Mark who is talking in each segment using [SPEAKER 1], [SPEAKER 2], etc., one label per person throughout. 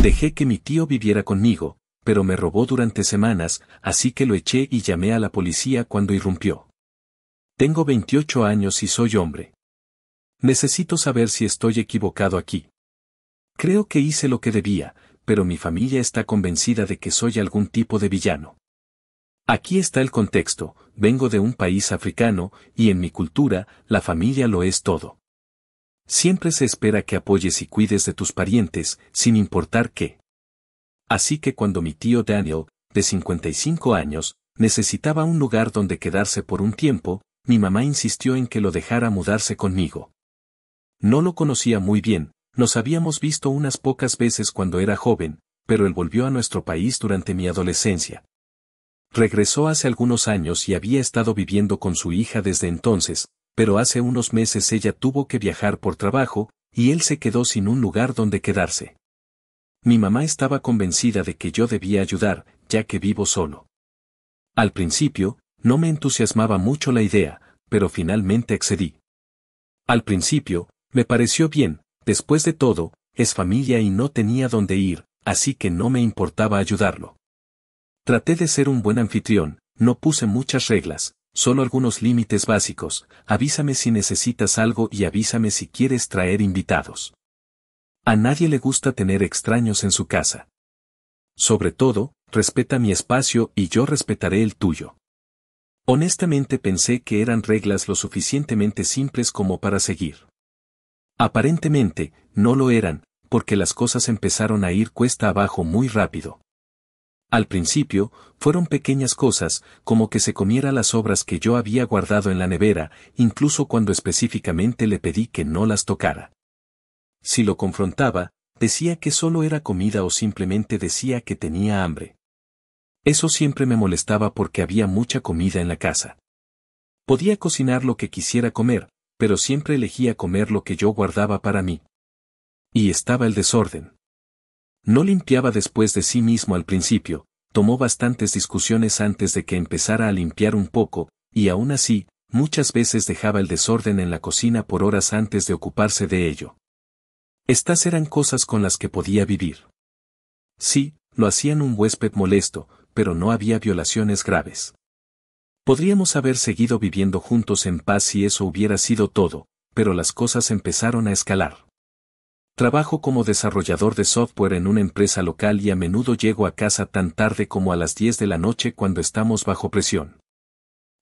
[SPEAKER 1] Dejé que mi tío viviera conmigo, pero me robó durante semanas, así que lo eché y llamé a la policía cuando irrumpió. Tengo 28 años y soy hombre. Necesito saber si estoy equivocado aquí. Creo que hice lo que debía, pero mi familia está convencida de que soy algún tipo de villano. Aquí está el contexto, vengo de un país africano, y en mi cultura, la familia lo es todo. Siempre se espera que apoyes y cuides de tus parientes, sin importar qué. Así que cuando mi tío Daniel, de 55 años, necesitaba un lugar donde quedarse por un tiempo, mi mamá insistió en que lo dejara mudarse conmigo. No lo conocía muy bien, nos habíamos visto unas pocas veces cuando era joven, pero él volvió a nuestro país durante mi adolescencia. Regresó hace algunos años y había estado viviendo con su hija desde entonces, pero hace unos meses ella tuvo que viajar por trabajo, y él se quedó sin un lugar donde quedarse. Mi mamá estaba convencida de que yo debía ayudar, ya que vivo solo. Al principio, no me entusiasmaba mucho la idea, pero finalmente accedí. Al principio, me pareció bien, después de todo, es familia y no tenía dónde ir, así que no me importaba ayudarlo. Traté de ser un buen anfitrión, no puse muchas reglas, solo algunos límites básicos, avísame si necesitas algo y avísame si quieres traer invitados. A nadie le gusta tener extraños en su casa. Sobre todo, respeta mi espacio y yo respetaré el tuyo. Honestamente pensé que eran reglas lo suficientemente simples como para seguir. Aparentemente, no lo eran, porque las cosas empezaron a ir cuesta abajo muy rápido. Al principio, fueron pequeñas cosas, como que se comiera las sobras que yo había guardado en la nevera, incluso cuando específicamente le pedí que no las tocara. Si lo confrontaba, decía que solo era comida o simplemente decía que tenía hambre. Eso siempre me molestaba porque había mucha comida en la casa. Podía cocinar lo que quisiera comer, pero siempre elegía comer lo que yo guardaba para mí. Y estaba el desorden. No limpiaba después de sí mismo al principio, tomó bastantes discusiones antes de que empezara a limpiar un poco, y aún así, muchas veces dejaba el desorden en la cocina por horas antes de ocuparse de ello. Estas eran cosas con las que podía vivir. Sí, lo hacían un huésped molesto, pero no había violaciones graves. Podríamos haber seguido viviendo juntos en paz si eso hubiera sido todo, pero las cosas empezaron a escalar. Trabajo como desarrollador de software en una empresa local y a menudo llego a casa tan tarde como a las 10 de la noche cuando estamos bajo presión.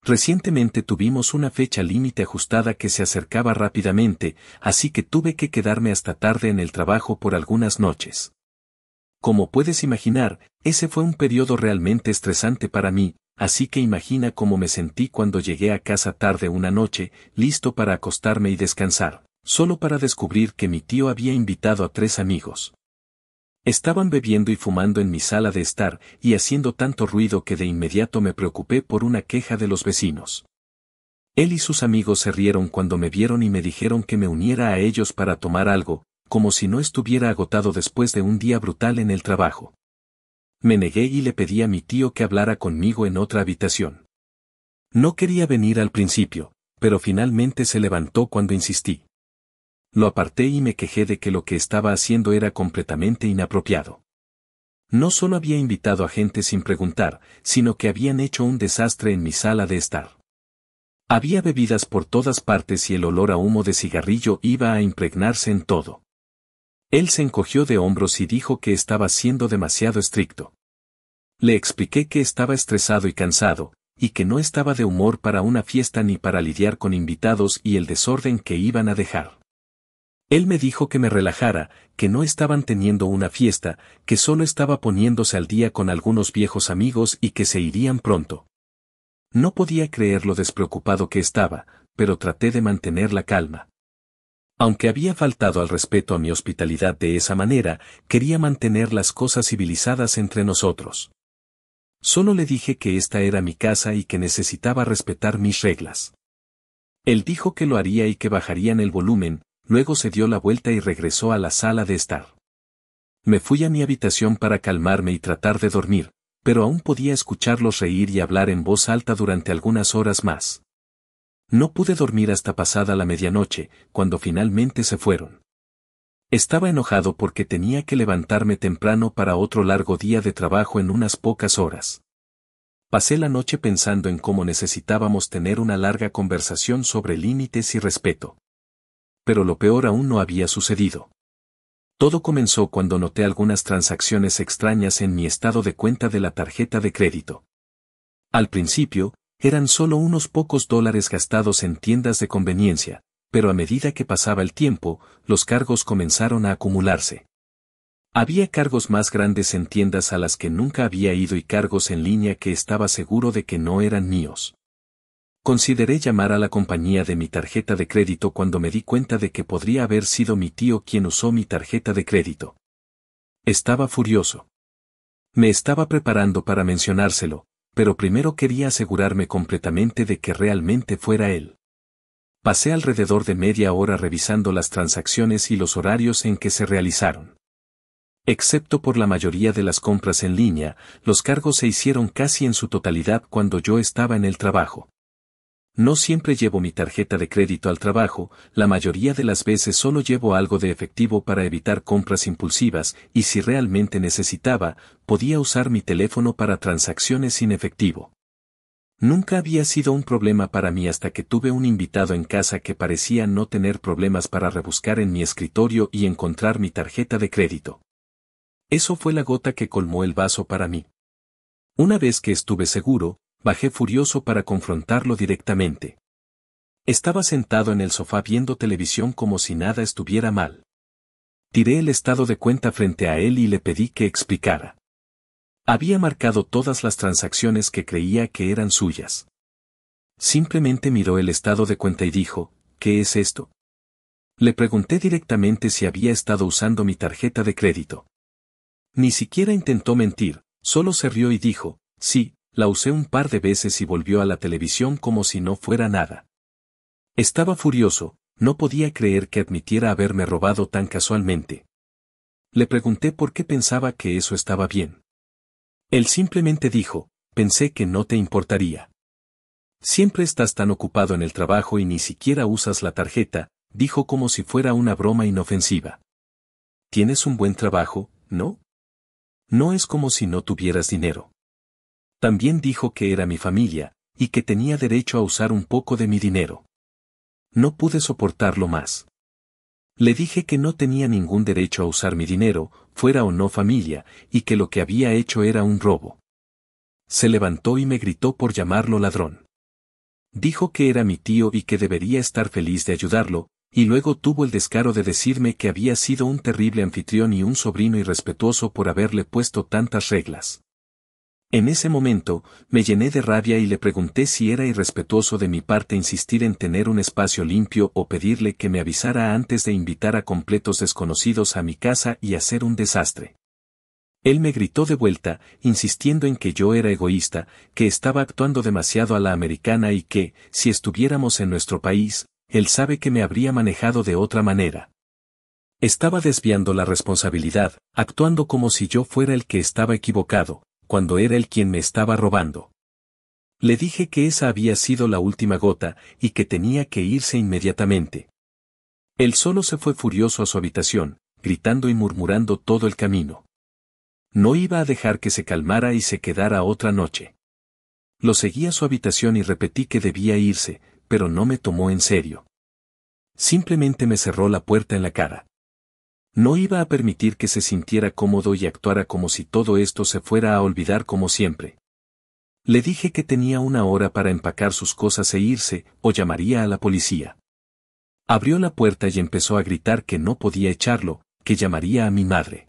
[SPEAKER 1] Recientemente tuvimos una fecha límite ajustada que se acercaba rápidamente, así que tuve que quedarme hasta tarde en el trabajo por algunas noches. Como puedes imaginar, ese fue un periodo realmente estresante para mí, así que imagina cómo me sentí cuando llegué a casa tarde una noche, listo para acostarme y descansar. Solo para descubrir que mi tío había invitado a 3 amigos. Estaban bebiendo y fumando en mi sala de estar y haciendo tanto ruido que de inmediato me preocupé por una queja de los vecinos. Él y sus amigos se rieron cuando me vieron y me dijeron que me uniera a ellos para tomar algo, como si no estuviera agotado después de un día brutal en el trabajo. Me negué y le pedí a mi tío que hablara conmigo en otra habitación. No quería venir al principio, pero finalmente se levantó cuando insistí. Lo aparté y me quejé de que lo que estaba haciendo era completamente inapropiado. No solo había invitado a gente sin preguntar, sino que habían hecho un desastre en mi sala de estar. Había bebidas por todas partes y el olor a humo de cigarrillo iba a impregnarse en todo. Él se encogió de hombros y dijo que estaba siendo demasiado estricto. Le expliqué que estaba estresado y cansado, y que no estaba de humor para una fiesta ni para lidiar con invitados y el desorden que iban a dejar. Él me dijo que me relajara, que no estaban teniendo una fiesta, que solo estaba poniéndose al día con algunos viejos amigos y que se irían pronto. No podía creer lo despreocupado que estaba, pero traté de mantener la calma. Aunque había faltado al respeto a mi hospitalidad de esa manera, quería mantener las cosas civilizadas entre nosotros. Solo le dije que esta era mi casa y que necesitaba respetar mis reglas. Él dijo que lo haría y que bajarían el volumen. Luego se dio la vuelta y regresó a la sala de estar. Me fui a mi habitación para calmarme y tratar de dormir, pero aún podía escucharlos reír y hablar en voz alta durante algunas horas más. No pude dormir hasta pasada la medianoche, cuando finalmente se fueron. Estaba enojado porque tenía que levantarme temprano para otro largo día de trabajo en unas pocas horas. Pasé la noche pensando en cómo necesitábamos tener una larga conversación sobre límites y respeto. Pero lo peor aún no había sucedido. Todo comenzó cuando noté algunas transacciones extrañas en mi estado de cuenta de la tarjeta de crédito. Al principio, eran solo unos pocos dólares gastados en tiendas de conveniencia, pero a medida que pasaba el tiempo, los cargos comenzaron a acumularse. Había cargos más grandes en tiendas a las que nunca había ido y cargos en línea que estaba seguro de que no eran míos. Consideré llamar a la compañía de mi tarjeta de crédito cuando me di cuenta de que podría haber sido mi tío quien usó mi tarjeta de crédito. Estaba furioso. Me estaba preparando para mencionárselo, pero primero quería asegurarme completamente de que realmente fuera él. Pasé alrededor de media hora revisando las transacciones y los horarios en que se realizaron. Excepto por la mayoría de las compras en línea, los cargos se hicieron casi en su totalidad cuando yo estaba en el trabajo. No siempre llevo mi tarjeta de crédito al trabajo, la mayoría de las veces solo llevo algo de efectivo para evitar compras impulsivas, y si realmente necesitaba, podía usar mi teléfono para transacciones sin efectivo. Nunca había sido un problema para mí hasta que tuve un invitado en casa que parecía no tener problemas para rebuscar en mi escritorio y encontrar mi tarjeta de crédito. Eso fue la gota que colmó el vaso para mí. Una vez que estuve seguro, bajé furioso para confrontarlo directamente. Estaba sentado en el sofá viendo televisión como si nada estuviera mal. Tiré el estado de cuenta frente a él y le pedí que explicara. Había marcado todas las transacciones que creía que eran suyas. Simplemente miró el estado de cuenta y dijo, ¿qué es esto? Le pregunté directamente si había estado usando mi tarjeta de crédito. Ni siquiera intentó mentir, solo se rió y dijo, sí, la usé un par de veces y volvió a la televisión como si no fuera nada. Estaba furioso, no podía creer que admitiera haberme robado tan casualmente. Le pregunté por qué pensaba que eso estaba bien. Él simplemente dijo, pensé que no te importaría. Siempre estás tan ocupado en el trabajo y ni siquiera usas la tarjeta, dijo como si fuera una broma inofensiva. ¿Tienes un buen trabajo, no? No es como si no tuvieras dinero. También dijo que era mi familia, y que tenía derecho a usar un poco de mi dinero. No pude soportarlo más. Le dije que no tenía ningún derecho a usar mi dinero, fuera o no familia, y que lo que había hecho era un robo. Se levantó y me gritó por llamarlo ladrón. Dijo que era mi tío y que debería estar feliz de ayudarlo, y luego tuvo el descaro de decirme que había sido un terrible anfitrión y un sobrino irrespetuoso por haberle puesto tantas reglas. En ese momento, me llené de rabia y le pregunté si era irrespetuoso de mi parte insistir en tener un espacio limpio o pedirle que me avisara antes de invitar a completos desconocidos a mi casa y hacer un desastre. Él me gritó de vuelta, insistiendo en que yo era egoísta, que estaba actuando demasiado a la americana y que, si estuviéramos en nuestro país, él sabe que me habría manejado de otra manera. Estaba desviando la responsabilidad, actuando como si yo fuera el que estaba equivocado, cuando era él quien me estaba robando. Le dije que esa había sido la última gota, y que tenía que irse inmediatamente. Él solo se fue furioso a su habitación, gritando y murmurando todo el camino. No iba a dejar que se calmara y se quedara otra noche. Lo seguí a su habitación y repetí que debía irse, pero no me tomó en serio. Simplemente me cerró la puerta en la cara. No iba a permitir que se sintiera cómodo y actuara como si todo esto se fuera a olvidar como siempre. Le dije que tenía una hora para empacar sus cosas e irse, o llamaría a la policía. Abrió la puerta y empezó a gritar que no podía echarlo, que llamaría a mi madre.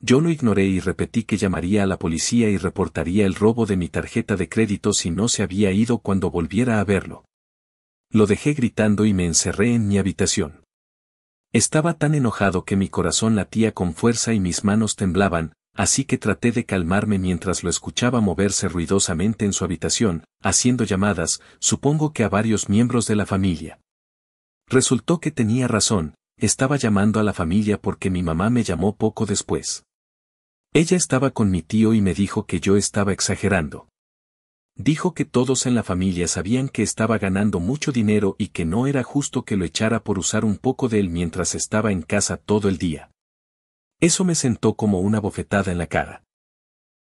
[SPEAKER 1] Yo lo ignoré y repetí que llamaría a la policía y reportaría el robo de mi tarjeta de crédito si no se había ido cuando volviera a verlo. Lo dejé gritando y me encerré en mi habitación. Estaba tan enojado que mi corazón latía con fuerza y mis manos temblaban, así que traté de calmarme mientras lo escuchaba moverse ruidosamente en su habitación, haciendo llamadas, supongo que a varios miembros de la familia. Resultó que tenía razón, estaba llamando a la familia porque mi mamá me llamó poco después. Ella estaba con mi tío y me dijo que yo estaba exagerando. Dijo que todos en la familia sabían que estaba ganando mucho dinero y que no era justo que lo echara por usar un poco de él mientras estaba en casa todo el día. Eso me sentó como una bofetada en la cara.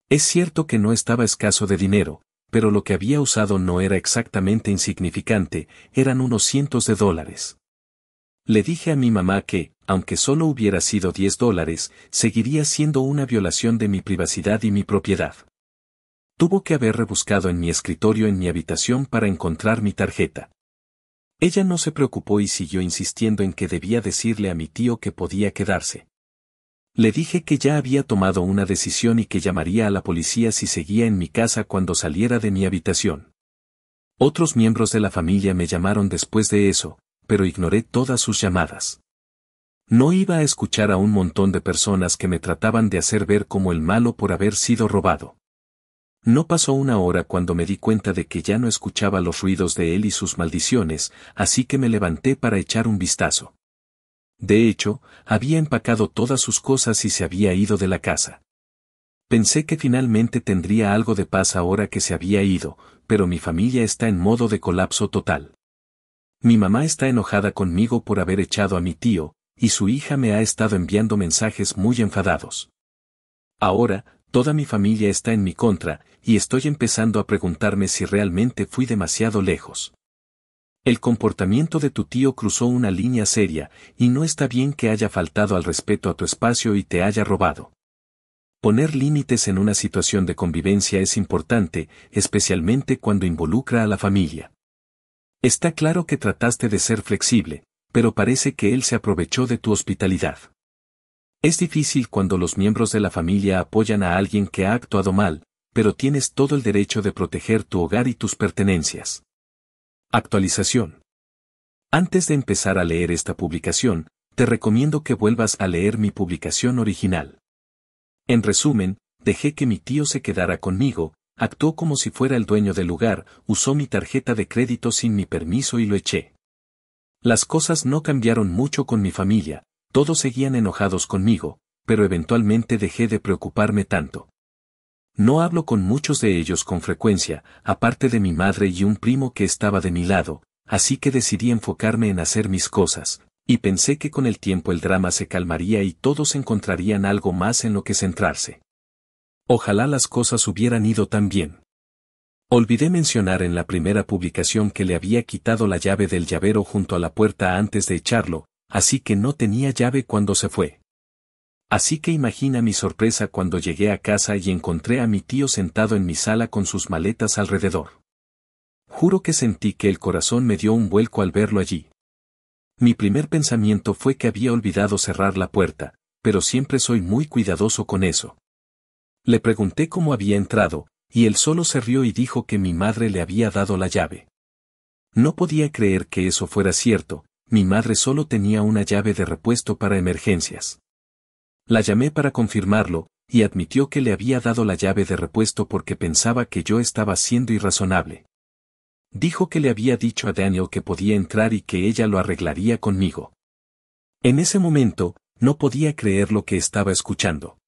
[SPEAKER 1] Es cierto que no estaba escaso de dinero, pero lo que había usado no era exactamente insignificante, eran unos cientos de dólares. Le dije a mi mamá que, aunque solo hubiera sido $10, seguiría siendo una violación de mi privacidad y mi propiedad. Tuvo que haber rebuscado en mi escritorio en mi habitación para encontrar mi tarjeta. Ella no se preocupó y siguió insistiendo en que debía decirle a mi tío que podía quedarse. Le dije que ya había tomado una decisión y que llamaría a la policía si seguía en mi casa cuando saliera de mi habitación. Otros miembros de la familia me llamaron después de eso, pero ignoré todas sus llamadas. No iba a escuchar a un montón de personas que me trataban de hacer ver como el malo por haber sido robado. No pasó una hora cuando me di cuenta de que ya no escuchaba los ruidos de él y sus maldiciones, así que me levanté para echar un vistazo. De hecho, había empacado todas sus cosas y se había ido de la casa. Pensé que finalmente tendría algo de paz ahora que se había ido, pero mi familia está en modo de colapso total. Mi mamá está enojada conmigo por haber echado a mi tío, y su hija me ha estado enviando mensajes muy enfadados. Ahora, toda mi familia está en mi contra, y estoy empezando a preguntarme si realmente fui demasiado lejos. El comportamiento de tu tío cruzó una línea seria, y no está bien que haya faltado al respeto a tu espacio y te haya robado. Poner límites en una situación de convivencia es importante, especialmente cuando involucra a la familia. Está claro que trataste de ser flexible, pero parece que él se aprovechó de tu hospitalidad. Es difícil cuando los miembros de la familia apoyan a alguien que ha actuado mal, pero tienes todo el derecho de proteger tu hogar y tus pertenencias. Actualización. Antes de empezar a leer esta publicación, te recomiendo que vuelvas a leer mi publicación original. En resumen, dejé que mi tío se quedara conmigo, actuó como si fuera el dueño del lugar, usó mi tarjeta de crédito sin mi permiso y lo eché. Las cosas no cambiaron mucho con mi familia, todos seguían enojados conmigo, pero eventualmente dejé de preocuparme tanto. No hablo con muchos de ellos con frecuencia, aparte de mi madre y un primo que estaba de mi lado, así que decidí enfocarme en hacer mis cosas, y pensé que con el tiempo el drama se calmaría y todos encontrarían algo más en lo que centrarse. Ojalá las cosas hubieran ido tan bien. Olvidé mencionar en la primera publicación que le había quitado la llave del llavero junto a la puerta antes de echarlo, así que no tenía llave cuando se fue. Así que imagina mi sorpresa cuando llegué a casa y encontré a mi tío sentado en mi sala con sus maletas alrededor. Juro que sentí que el corazón me dio un vuelco al verlo allí. Mi primer pensamiento fue que había olvidado cerrar la puerta, pero siempre soy muy cuidadoso con eso. Le pregunté cómo había entrado, y él solo se rió y dijo que mi madre le había dado la llave. No podía creer que eso fuera cierto, mi madre solo tenía una llave de repuesto para emergencias. La llamé para confirmarlo, y admitió que le había dado la llave de repuesto porque pensaba que yo estaba siendo irrazonable. Dijo que le había dicho a Daniel que podía entrar y que ella lo arreglaría conmigo. En ese momento, no podía creer lo que estaba escuchando.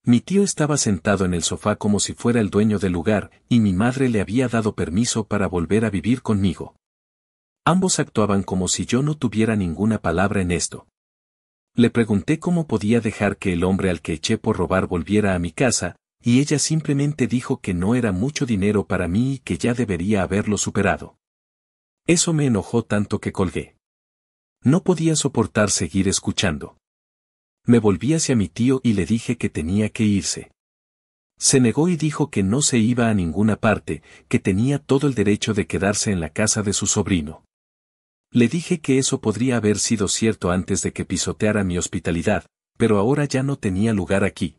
[SPEAKER 1] Mi tío estaba sentado en el sofá como si fuera el dueño del lugar, y mi madre le había dado permiso para volver a vivir conmigo. Ambos actuaban como si yo no tuviera ninguna palabra en esto. Le pregunté cómo podía dejar que el hombre al que eché por robar volviera a mi casa, y ella simplemente dijo que no era mucho dinero para mí y que ya debería haberlo superado. Eso me enojó tanto que colgué. No podía soportar seguir escuchando. Me volví hacia mi tío y le dije que tenía que irse. Se negó y dijo que no se iba a ninguna parte, que tenía todo el derecho de quedarse en la casa de su sobrino. Le dije que eso podría haber sido cierto antes de que pisoteara mi hospitalidad, pero ahora ya no tenía lugar aquí.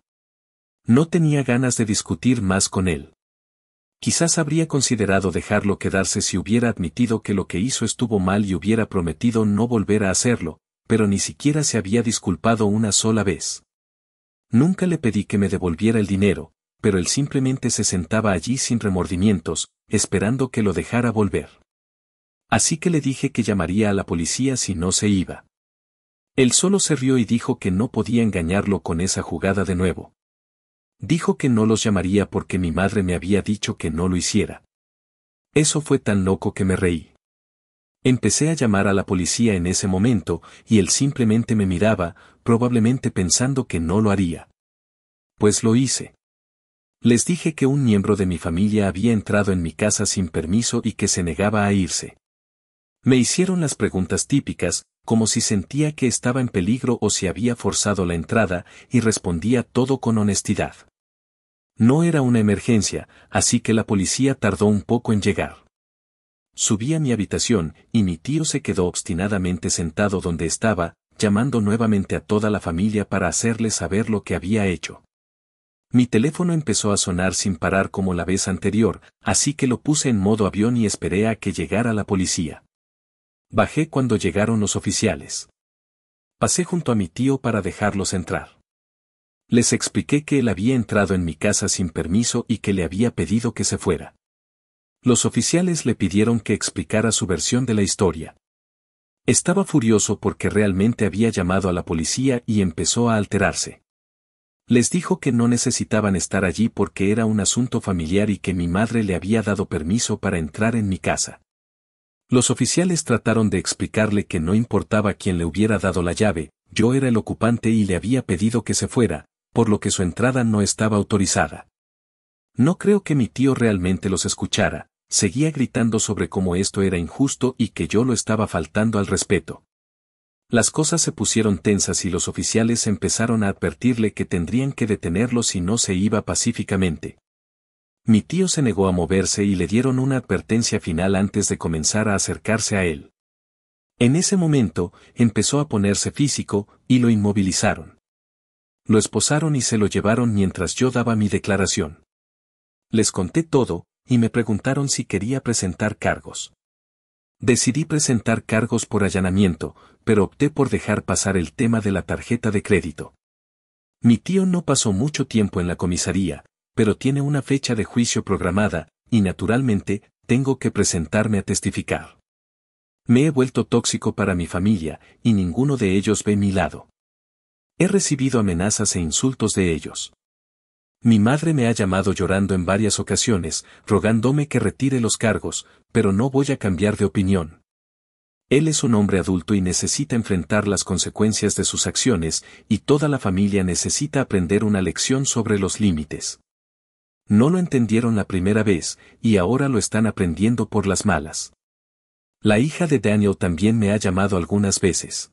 [SPEAKER 1] No tenía ganas de discutir más con él. Quizás habría considerado dejarlo quedarse si hubiera admitido que lo que hizo estuvo mal y hubiera prometido no volver a hacerlo, pero ni siquiera se había disculpado una sola vez. Nunca le pedí que me devolviera el dinero, pero él simplemente se sentaba allí sin remordimientos, esperando que lo dejara volver. Así que le dije que llamaría a la policía si no se iba. Él solo se rió y dijo que no podía engañarlo con esa jugada de nuevo. Dijo que no los llamaría porque mi madre me había dicho que no lo hiciera. Eso fue tan loco que me reí. Empecé a llamar a la policía en ese momento, y él simplemente me miraba, probablemente pensando que no lo haría. Pues lo hice. Les dije que un miembro de mi familia había entrado en mi casa sin permiso y que se negaba a irse. Me hicieron las preguntas típicas, como si sentía que estaba en peligro o si había forzado la entrada, y respondía todo con honestidad. No era una emergencia, así que la policía tardó un poco en llegar. Subí a mi habitación, y mi tío se quedó obstinadamente sentado donde estaba, llamando nuevamente a toda la familia para hacerles saber lo que había hecho. Mi teléfono empezó a sonar sin parar como la vez anterior, así que lo puse en modo avión y esperé a que llegara la policía. Bajé cuando llegaron los oficiales. Pasé junto a mi tío para dejarlos entrar. Les expliqué que él había entrado en mi casa sin permiso y que le había pedido que se fuera. Los oficiales le pidieron que explicara su versión de la historia. Estaba furioso porque realmente había llamado a la policía y empezó a alterarse. Les dijo que no necesitaban estar allí porque era un asunto familiar y que mi madre le había dado permiso para entrar en mi casa. Los oficiales trataron de explicarle que no importaba quién le hubiera dado la llave, yo era el ocupante y le había pedido que se fuera, por lo que su entrada no estaba autorizada. No creo que mi tío realmente los escuchara, seguía gritando sobre cómo esto era injusto y que yo lo estaba faltando al respeto. Las cosas se pusieron tensas y los oficiales empezaron a advertirle que tendrían que detenerlo si no se iba pacíficamente. Mi tío se negó a moverse y le dieron una advertencia final antes de comenzar a acercarse a él. En ese momento, empezó a ponerse físico, y lo inmovilizaron. Lo esposaron y se lo llevaron mientras yo daba mi declaración. Les conté todo, y me preguntaron si quería presentar cargos. Decidí presentar cargos por allanamiento, pero opté por dejar pasar el tema de la tarjeta de crédito. Mi tío no pasó mucho tiempo en la comisaría, pero tiene una fecha de juicio programada, y naturalmente, tengo que presentarme a testificar. Me he vuelto tóxico para mi familia, y ninguno de ellos ve mi lado. He recibido amenazas e insultos de ellos. Mi madre me ha llamado llorando en varias ocasiones, rogándome que retire los cargos, pero no voy a cambiar de opinión. Él es un hombre adulto y necesita enfrentar las consecuencias de sus acciones, y toda la familia necesita aprender una lección sobre los límites. No lo entendieron la primera vez, y ahora lo están aprendiendo por las malas. La hija de Daniel también me ha llamado algunas veces.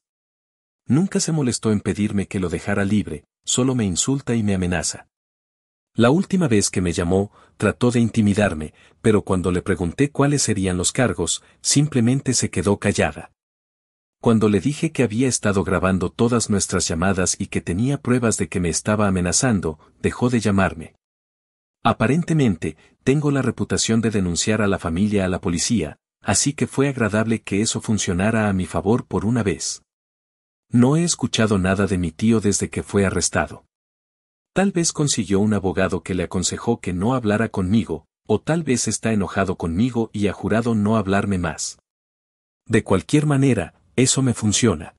[SPEAKER 1] Nunca se molestó en pedirme que lo dejara libre, solo me insulta y me amenaza. La última vez que me llamó, trató de intimidarme, pero cuando le pregunté cuáles serían los cargos, simplemente se quedó callada. Cuando le dije que había estado grabando todas nuestras llamadas y que tenía pruebas de que me estaba amenazando, dejó de llamarme. Aparentemente, tengo la reputación de denunciar a la familia a la policía, así que fue agradable que eso funcionara a mi favor por una vez. No he escuchado nada de mi tío desde que fue arrestado. Tal vez consiguió un abogado que le aconsejó que no hablara conmigo, o tal vez está enojado conmigo y ha jurado no hablarme más. De cualquier manera, eso me funciona.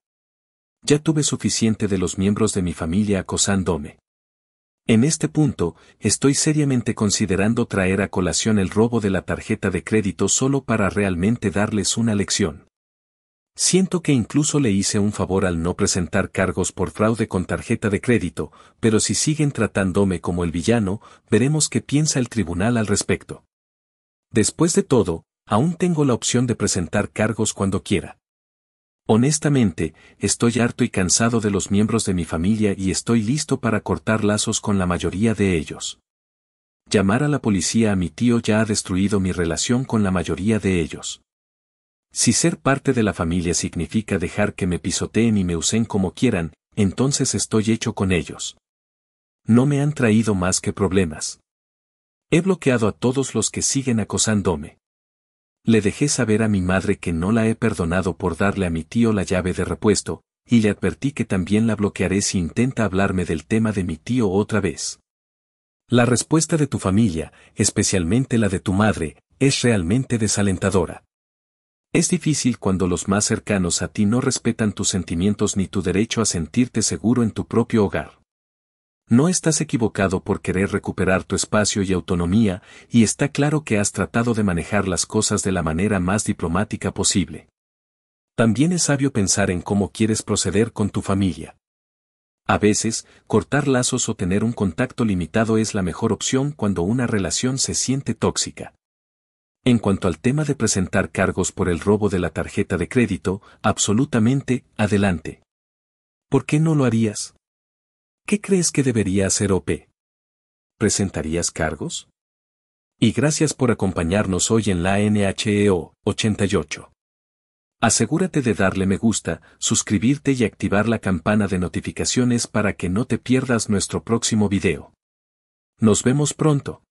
[SPEAKER 1] Ya tuve suficiente de los miembros de mi familia acosándome. En este punto, estoy seriamente considerando traer a colación el robo de la tarjeta de crédito solo para realmente darles una lección. Siento que incluso le hice un favor al no presentar cargos por fraude con tarjeta de crédito, pero si siguen tratándome como el villano, veremos qué piensa el tribunal al respecto. Después de todo, aún tengo la opción de presentar cargos cuando quiera. Honestamente, estoy harto y cansado de los miembros de mi familia y estoy listo para cortar lazos con la mayoría de ellos. Llamar a la policía a mi tío ya ha destruido mi relación con la mayoría de ellos. Si ser parte de la familia significa dejar que me pisoteen y me usen como quieran, entonces estoy hecho con ellos. No me han traído más que problemas. He bloqueado a todos los que siguen acosándome. Le dejé saber a mi madre que no la he perdonado por darle a mi tío la llave de repuesto, y le advertí que también la bloquearé si intenta hablarme del tema de mi tío otra vez. La respuesta de tu familia, especialmente la de tu madre, es realmente desalentadora. Es difícil cuando los más cercanos a ti no respetan tus sentimientos ni tu derecho a sentirte seguro en tu propio hogar. No estás equivocado por querer recuperar tu espacio y autonomía, y está claro que has tratado de manejar las cosas de la manera más diplomática posible. También es sabio pensar en cómo quieres proceder con tu familia. A veces, cortar lazos o tener un contacto limitado es la mejor opción cuando una relación se siente tóxica. En cuanto al tema de presentar cargos por el robo de la tarjeta de crédito, absolutamente, adelante. ¿Por qué no lo harías? ¿Qué crees que debería hacer OP? ¿Presentarías cargos? Y gracias por acompañarnos hoy en la NHEO 88. Asegúrate de darle me gusta, suscribirte y activar la campana de notificaciones para que no te pierdas nuestro próximo video. Nos vemos pronto.